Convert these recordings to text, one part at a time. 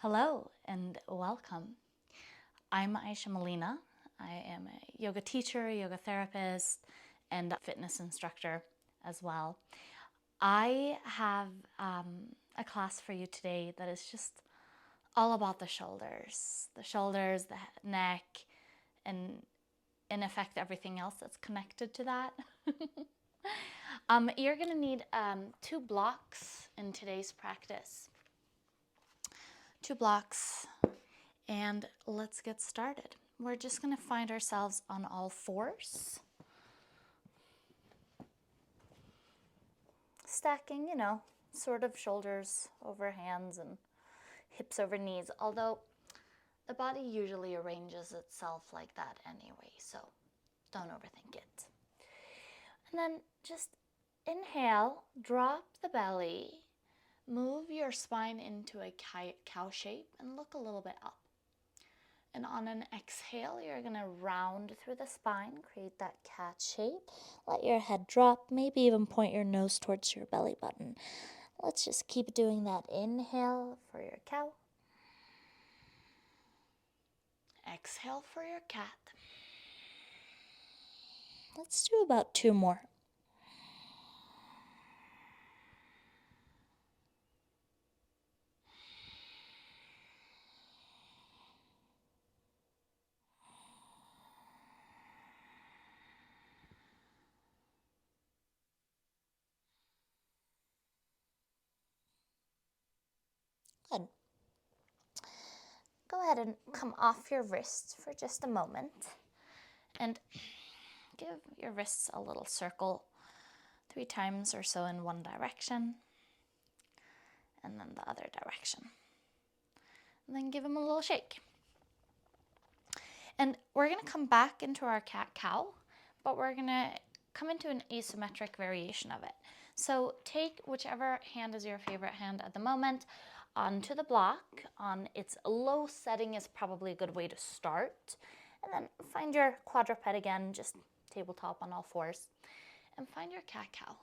Hello and welcome. I'm Aisha Melina. I am a yoga teacher, yoga therapist, and fitness instructor as well. I have a class for you today that is just all about the shoulders, the neck, and in effect everything else that's connected to that. You're going to need 2 blocks in today's practice. 2 blocks. And let's get started. We're just going to find ourselves on all fours. Stacking, sort of shoulders over hands and hips over knees, although the body usually arranges itself like that anyway, so don't overthink it. And then just inhale, drop the belly, move your spine into a cow shape and look a little bit up. And on an exhale, you're going to round through the spine, create that cat shape. Let your head drop, maybe even point your nose towards your belly button. Let's just keep doing that. Inhale for your cow. Exhale for your cat. Let's do about 2 more. Good. Go ahead and come off your wrists for just a moment and give your wrists a little circle 3 times or so in one direction and then the other direction. And then give them a little shake. And we're going to come back into our cat-cow, but we're going to come into an asymmetric variation of it. So take whichever hand is your favorite hand at the moment onto the block. On its low setting is probably a good way to start. And then find your quadruped again, just tabletop on all fours. And find your cat-cow.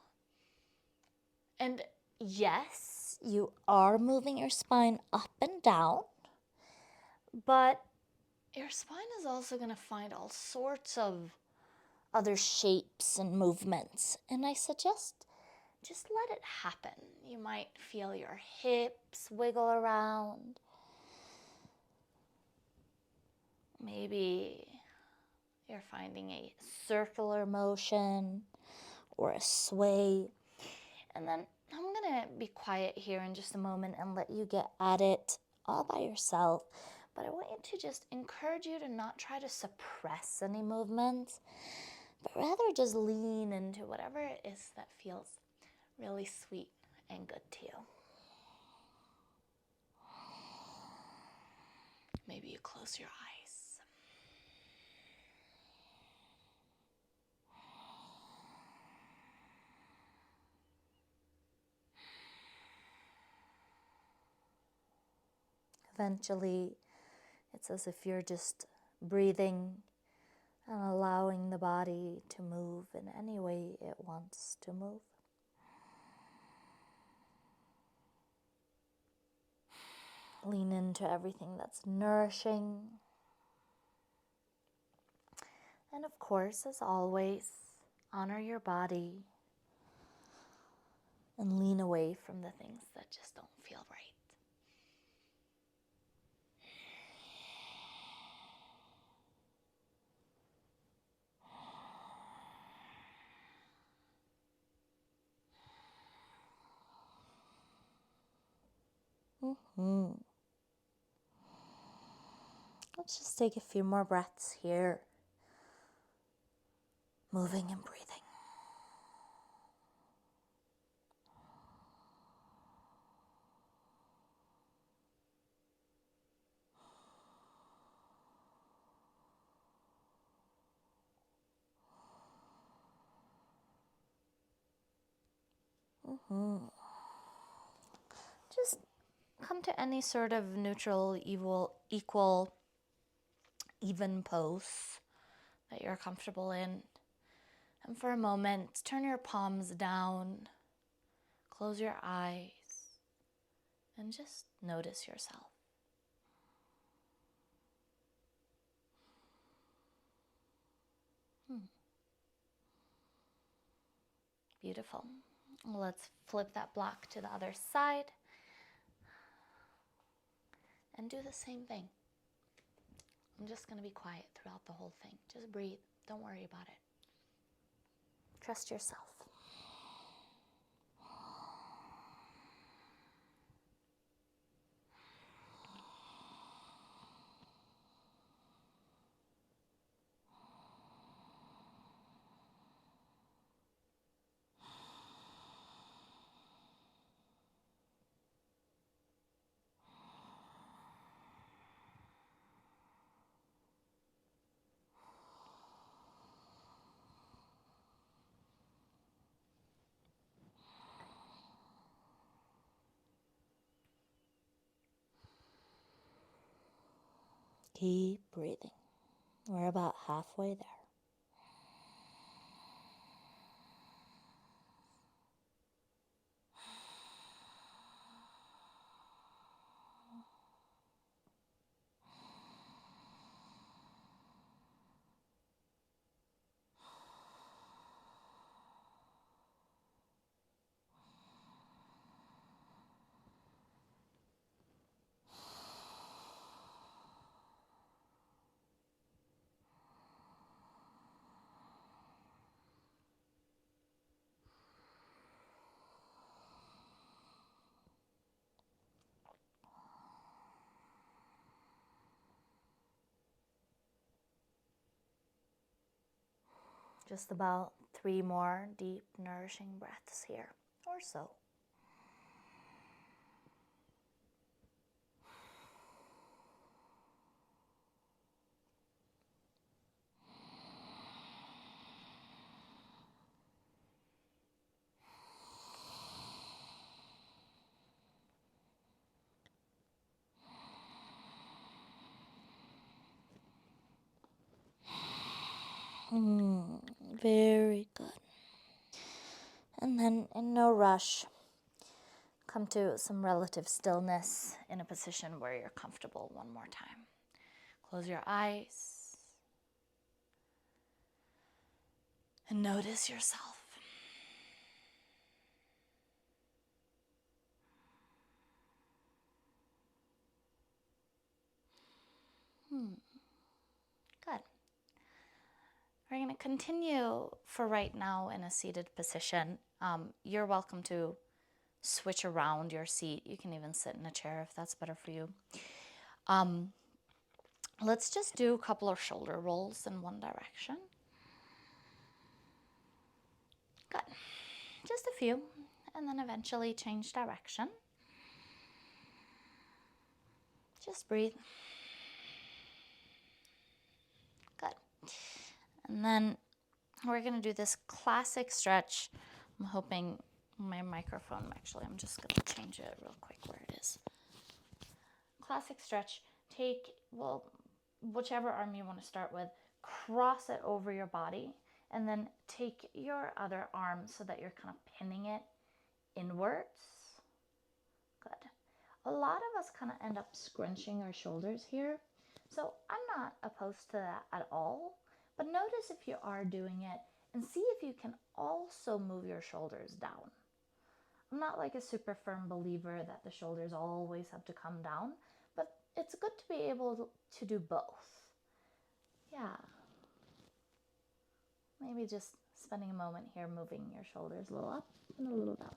And yes, you are moving your spine up and down, but your spine is also going to find all sorts of other shapes and movements. And I suggest just let it happen. You might feel your hips wiggle around. Maybe you're finding a circular motion or a sway. And then I'm going to be quiet here in just a moment and let you get at it all by yourself. But I want you to just encourage you to not try to suppress any movements, but rather just lean into whatever it is that feels really sweet and good to you. Maybe you close your eyes. Eventually, it's as if you're just breathing and allowing the body to move in any way it wants to move. Lean into everything that's nourishing. And of course, as always, honor your body and lean away from the things that just don't feel right. Let's just take a few more breaths here, moving and breathing. Just come to any sort of neutral, equal, even pose that you're comfortable in. And for a moment, turn your palms down, close your eyes, and just notice yourself. Beautiful. Let's flip that block to the other side and do the same thing. I'm just going to be quiet throughout the whole thing. Just breathe. Don't worry about it. Trust yourself. Keep breathing. We're about halfway there. Just about 3 more deep, nourishing breaths here, or so. Very good. And then, in no rush, come to some relative stillness in a position where you're comfortable one more time. Close your eyes and notice yourself. Good. We're going to continue for right now in a seated position. You're welcome to switch around your seat. You can even sit in a chair if that's better for you. Let's just do a couple of shoulder rolls in one direction. Good. Just a few, and then eventually change direction. Just breathe. Good. And then we're going to do this classic stretch. I'm hoping my microphone, actually, I'm just going to change it real quick where it is. Classic stretch. Take, well, whichever arm you want to start with, cross it over your body, and then take your other arm so that you're kind of pinning it inwards. Good. A lot of us kind of end up scrunching our shoulders here, so I'm not opposed to that at all, but notice if you are doing it and see if you can also move your shoulders down. I'm not like a super firm believer that the shoulders always have to come down, but it's good to be able to do both. Yeah. Maybe just spending a moment here moving your shoulders a little up and a little down.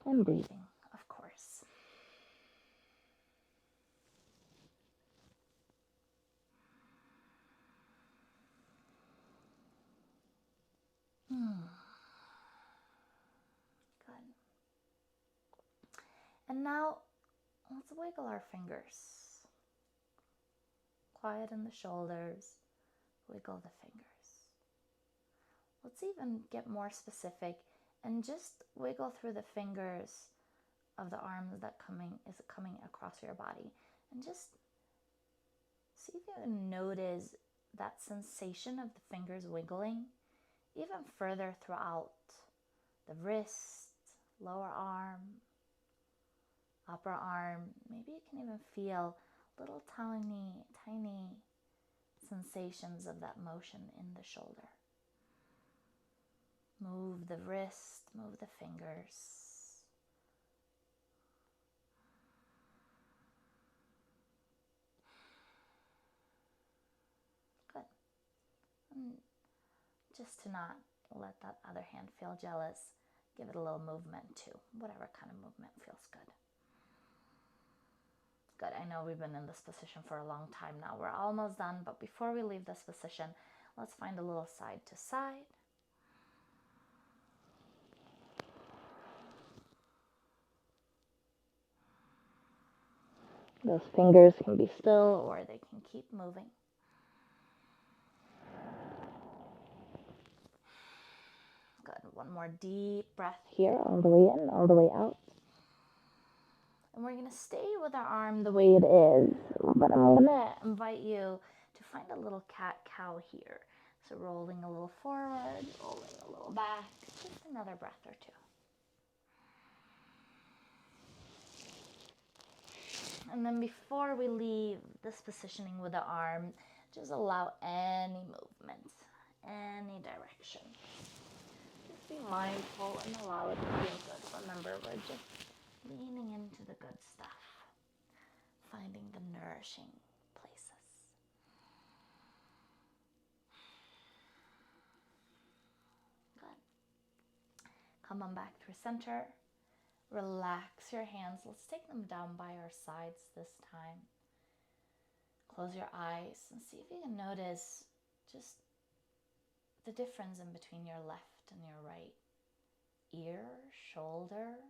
And breathing, of course. Good. And now let's wiggle our fingers. Quieten the shoulders, wiggle the fingers. Let's even get more specific and just wiggle through the fingers of the arms that is coming across your body, and just see if you can notice that sensation of the fingers wiggling even further throughout the wrist, lower arm, upper arm. Maybe you can even feel little tiny sensations of that motion in the shoulder. Move the wrist, move the fingers. Good. And just to not let that other hand feel jealous, give it a little movement too, whatever kind of movement feels good. Good, I know we've been in this position for a long time now. We're almost done, but before we leave this position, let's find a little side to side. Those fingers can be still or they can keep moving. Good, one more deep breath here, all the way in, all the way out. And we're going to stay with our arm the way it is, but I'm going to invite you to find a little cat-cow here. So rolling a little forward, rolling a little back, just another breath or two. And then before we leave this positioning with the arm, just allow any movement, any direction. Just be mindful and allow it to feel good. Remember, we're just leaning into the good stuff, finding the nourishing places. Good. Come on back through center. Relax your hands. Let's take them down by our sides this time. Close your eyes and see if you can notice just the difference in between your left and your right ear, shoulder,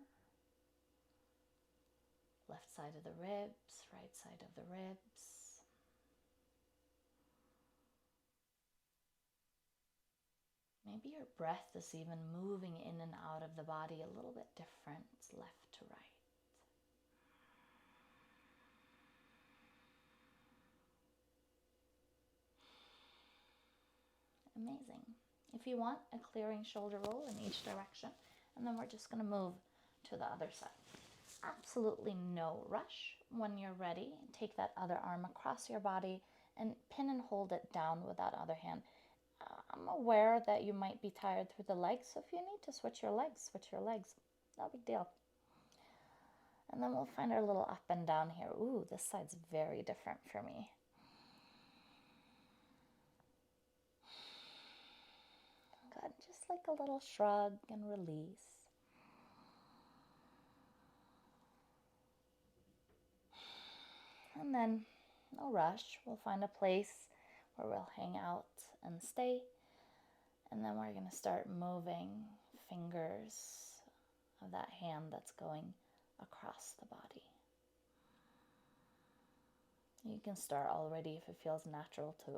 left side of the ribs, right side of the ribs. Maybe your breath is even moving in and out of the body a little bit different, left to right. Amazing. If you want, a clearing shoulder roll in each direction, and then we're just going to move to the other side. Absolutely no rush. When you're ready, take that other arm across your body and pin and hold it down with that other hand. I'm aware that you might be tired through the legs, so if you need to switch your legs, no big deal. And then we'll find our little up and down here. Ooh, this side's very different for me. Good, just like a little shrug and release. And then, no rush, we'll find a place where we'll hang out and stay. And then we're going to start moving fingers of that hand that's going across the body. You can start already if it feels natural to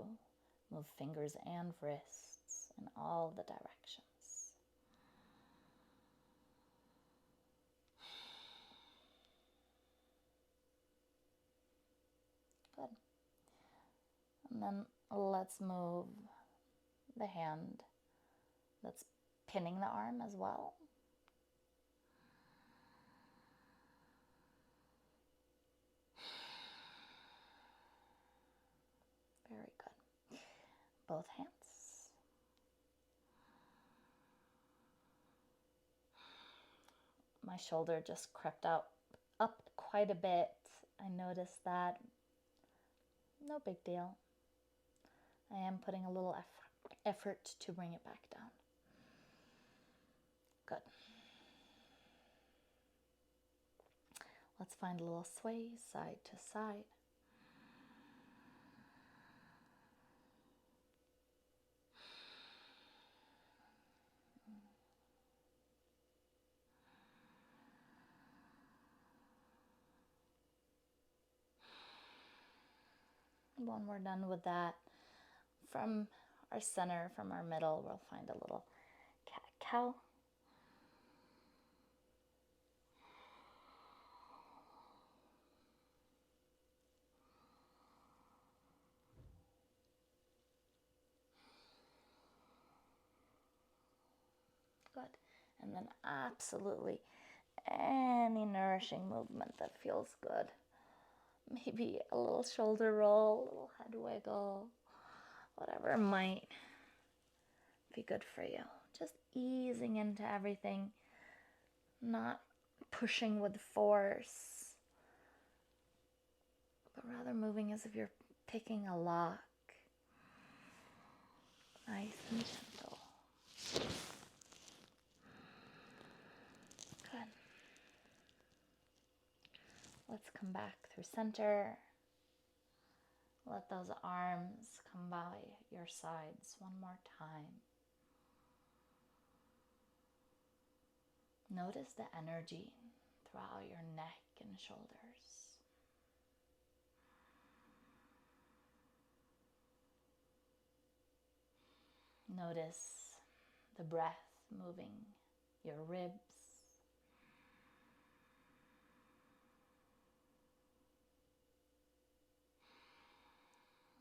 move fingers and wrists in all the directions. Good. And then let's move the hand that's pinning the arm as well. Very good. Both hands. My shoulder just crept out up quite a bit. I noticed that. No big deal. I am putting a little effort to bring it back down. Good. Let's find a little sway side to side. When we're done with that, from our center, from our middle, we'll find a little cat-cow. Good. And then absolutely any nourishing movement that feels good. Maybe a little shoulder roll, a little head wiggle. whatever might be good for you. Just easing into everything, not pushing with force, but rather moving as if you're picking a lock. Nice and gentle. Good. Let's come back through center. Let those arms come by your sides one more time. Notice the energy throughout your neck and shoulders. Notice the breath moving your ribs.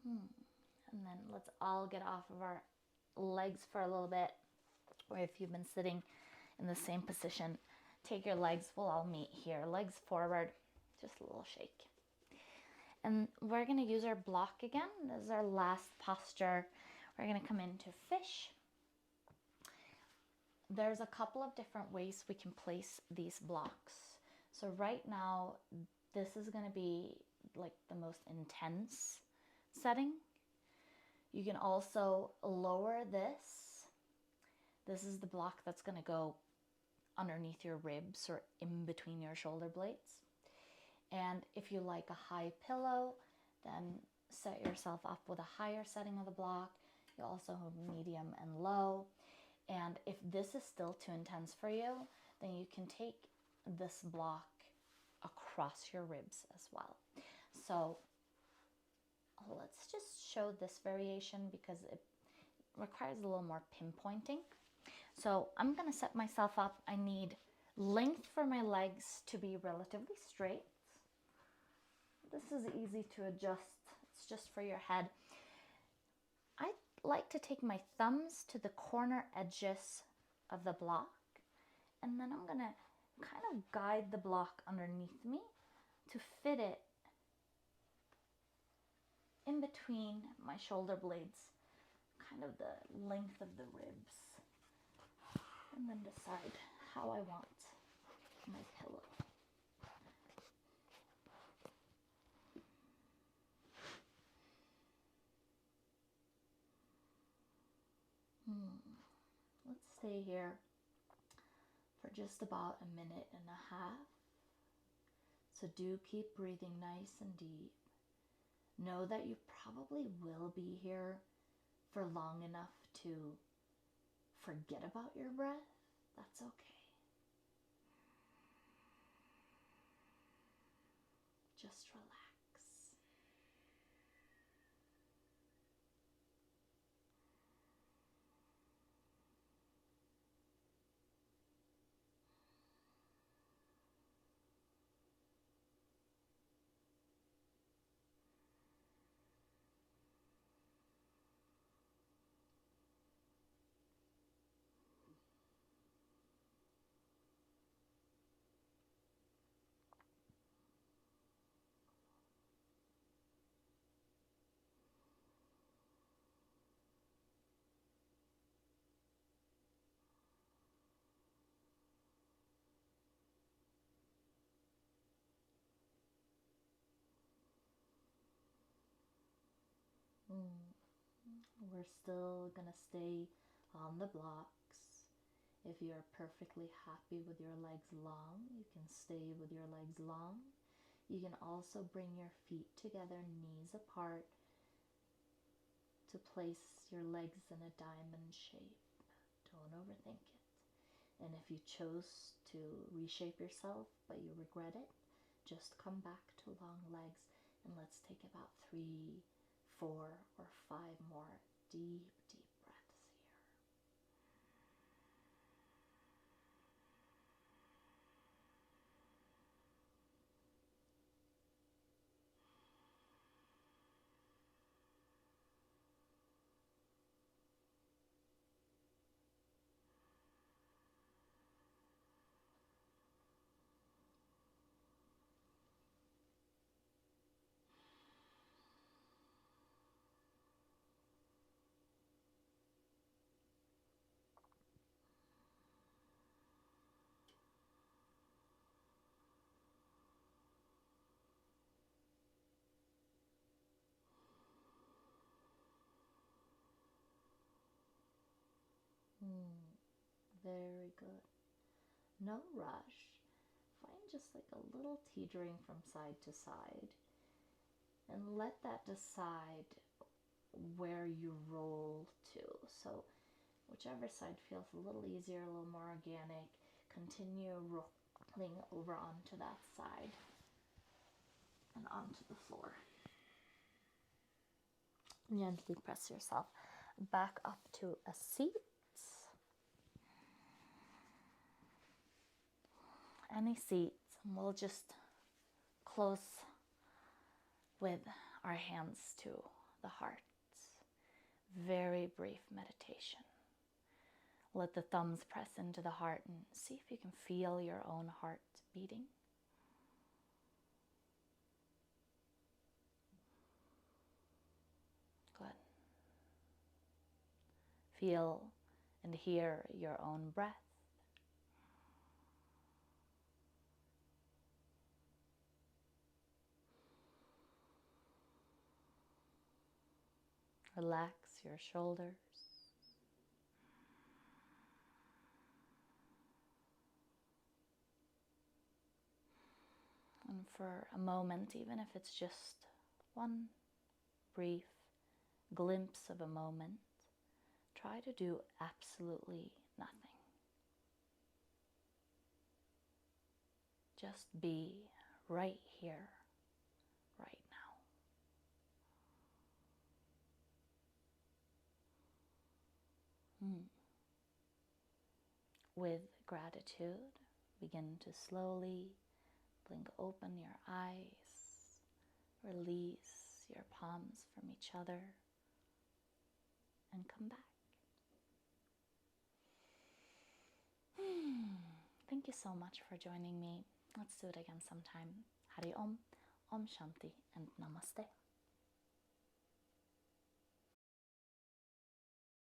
And then let's all get off of our legs for a little bit. Or if you've been sitting in the same position, take your legs, we'll all meet here. Legs forward, just a little shake. And we're gonna use our block again. This is our last posture. We're gonna come into fish. There's a couple of different ways we can place these blocks. So right now, this is gonna be like the most intense setting. You can also lower this. This is the block that's gonna go underneath your ribs or in between your shoulder blades. And if you like a high pillow, then set yourself up with a higher setting of the block. You also have medium and low. And if this is still too intense for you, then you can take this block across your ribs as well. So let's just show this variation because it requires a little more pinpointing. So I'm gonna set myself up. I need length for my legs to be relatively straight. This is easy to adjust. It's just for your head. I like to take my thumbs to the corner edges of the block, and then I'm gonna kind of guide the block underneath me to fit it in between my shoulder blades, kind of the length of the ribs, and then decide how I want my pillow. Let's stay here for just about a minute and a half. So do keep breathing nice and deep. Know that you probably will be here for long enough to forget about your breath. That's okay. Just relax. We're still gonna stay on the blocks. If you're perfectly happy with your legs long, you can stay with your legs long. You can also bring your feet together, knees apart, to place your legs in a diamond shape. Don't overthink it. And if you chose to reshape yourself but you regret it, just come back to long legs, and let's take about 3, 4, or 5 more deep, deep breaths here. Very good. No rush. Find just like a little teetering from side to side, and let that decide where you roll to. So whichever side feels a little easier, a little more organic, continue rolling over onto that side and onto the floor. Gently press yourself back up to a seat. Any seat. We'll just close with our hands to the heart. Very brief meditation. Let the thumbs press into the heart and see if you can feel your own heart beating. Good. Feel and hear your own breath. Relax your shoulders. And for a moment, even if it's just one brief glimpse of a moment, try to do absolutely nothing. Just be right here, right now. With gratitude, begin to slowly blink open your eyes, release your palms from each other, and come back. Thank you so much for joining me. Let's do it again sometime. Hari Om, Om Shanti, and Namaste.